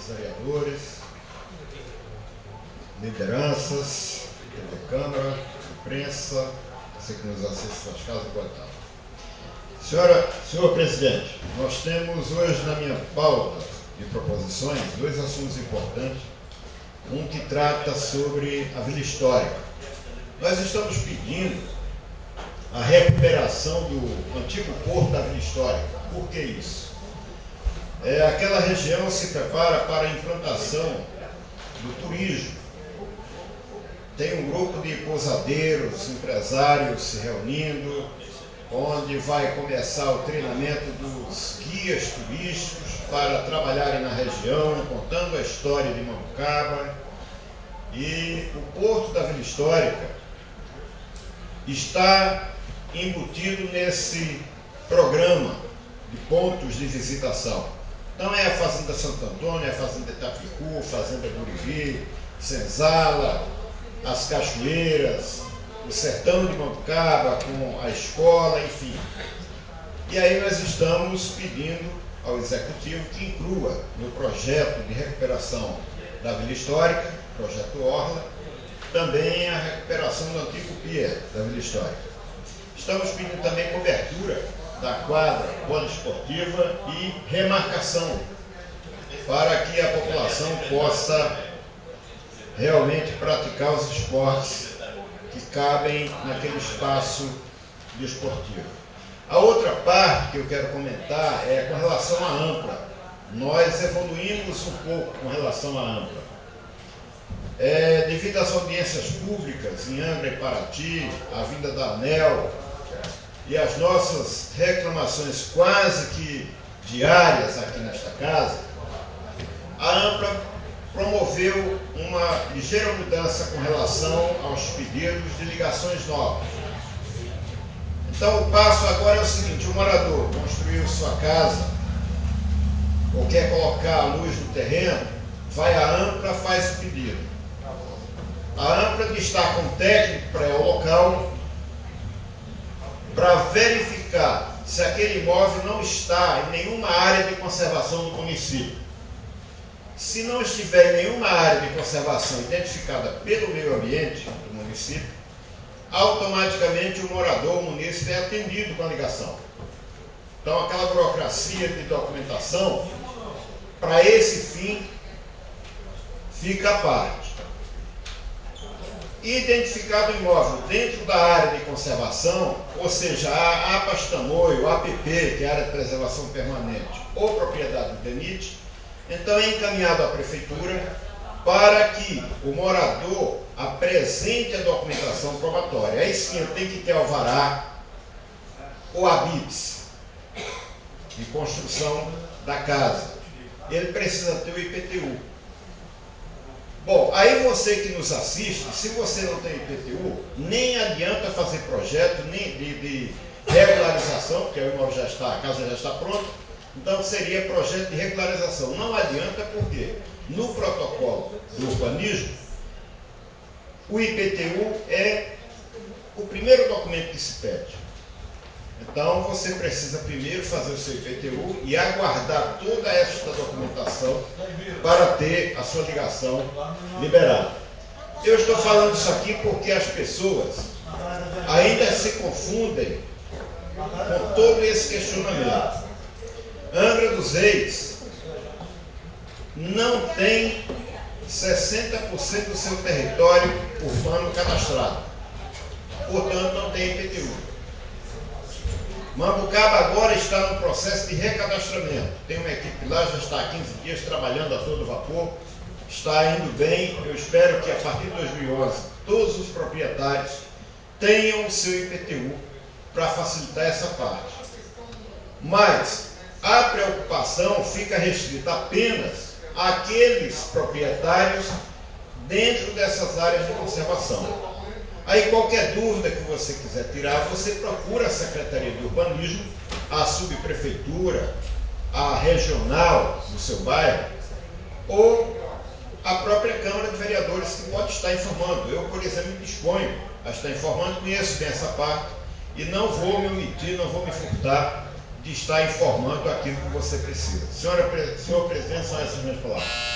senhores vereadores, lideranças da Câmara, imprensa, você que nos assiste suas casas, boa tarde. Senhor presidente, nós temos hoje na minha pauta de proposições dois assuntos importantes. Um que trata sobre a Vila Histórica. Nós estamos pedindo a recuperação do antigo porto da Vila Histórica. Por que isso? Aquela região se prepara para a implantação do turismo. Tem um grupo de pousadeiros, empresários se reunindo, onde vai começar o treinamento dos guias turísticos para trabalharem na região, contando a história de Mambucaba. E o Porto da Vila Histórica está embutido nesse programa de pontos de visitação. Então é a Fazenda Santo Antônio, é a Fazenda Itapicu, Fazenda Gurivi, Senzala, as cachoeiras, o sertão de Mambucaba com a escola, enfim. E aí nós estamos pedindo ao Executivo que inclua no projeto de recuperação da Vila Histórica, projeto Orla, também a recuperação do antigo pier da Vila Histórica. Estamos pedindo também cobertura da quadra poliesportiva e remarcação para que a população possa realmente praticar os esportes que cabem naquele espaço desportivo. A outra parte que eu quero comentar é com relação à Ampla. Nós evoluímos um pouco com relação à Ampla. Devido às audiências públicas em Angra e Paraty, a vinda da ANEEL e as nossas reclamações quase que diárias aqui nesta casa, a Ampla promoveu uma ligeira mudança com relação aos pedidos de ligações novas. Então o passo agora é o seguinte: o morador construiu sua casa ou quer colocar a luz no terreno, vai à Ampla, faz o pedido. A Ampla está com técnico para o local para verificar se aquele imóvel não está em nenhuma área de conservação do município. Se não estiver em nenhuma área de conservação identificada pelo meio ambiente do município, automaticamente o morador, o munícipe, é atendido com a ligação. Então aquela burocracia de documentação, para esse fim, fica à parte. Identificado o imóvel dentro da área de conservação, ou seja, a APAS-TAMOI, o APP, que é a área de preservação permanente, ou propriedade do DENIT, então é encaminhado à prefeitura para que o morador apresente a documentação probatória. Aí sim, ele tem que ter alvará ou habites de construção da casa. Ele precisa ter o IPTU. Bom, aí você que nos assiste, se você não tem IPTU, nem adianta fazer projeto nem de regularização, porque o imóvel já está, a casa já está pronta, então seria projeto de regularização. Não adianta porque no protocolo do urbanismo, o IPTU é o primeiro documento que se pede. Então você precisa primeiro fazer o seu IPTU e aguardar toda esta documentação para ter a sua ligação liberada. Eu estou falando isso aqui porque as pessoas ainda se confundem com todo esse questionamento. Angra dos Reis não tem 60% do seu território urbano cadastrado. Portanto, não tem IPTU. Mambucaba agora está no processo de recadastramento. Tem uma equipe lá, já está há 15 dias trabalhando a todo vapor, está indo bem. Eu espero que a partir de 2011 todos os proprietários tenham o seu IPTU para facilitar essa parte. Mas a preocupação fica restrita apenas àqueles proprietários dentro dessas áreas de conservação. Aí qualquer dúvida que você quiser tirar, você procura a Secretaria de Urbanismo, a subprefeitura, a regional do seu bairro, ou a própria Câmara de Vereadores, que pode estar informando. Eu, por exemplo, me disponho a estar informando, conheço bem essa parte e não vou me omitir, não vou me furtar de estar informando aquilo que você precisa. Senhor presidente, são essas minhas palavras.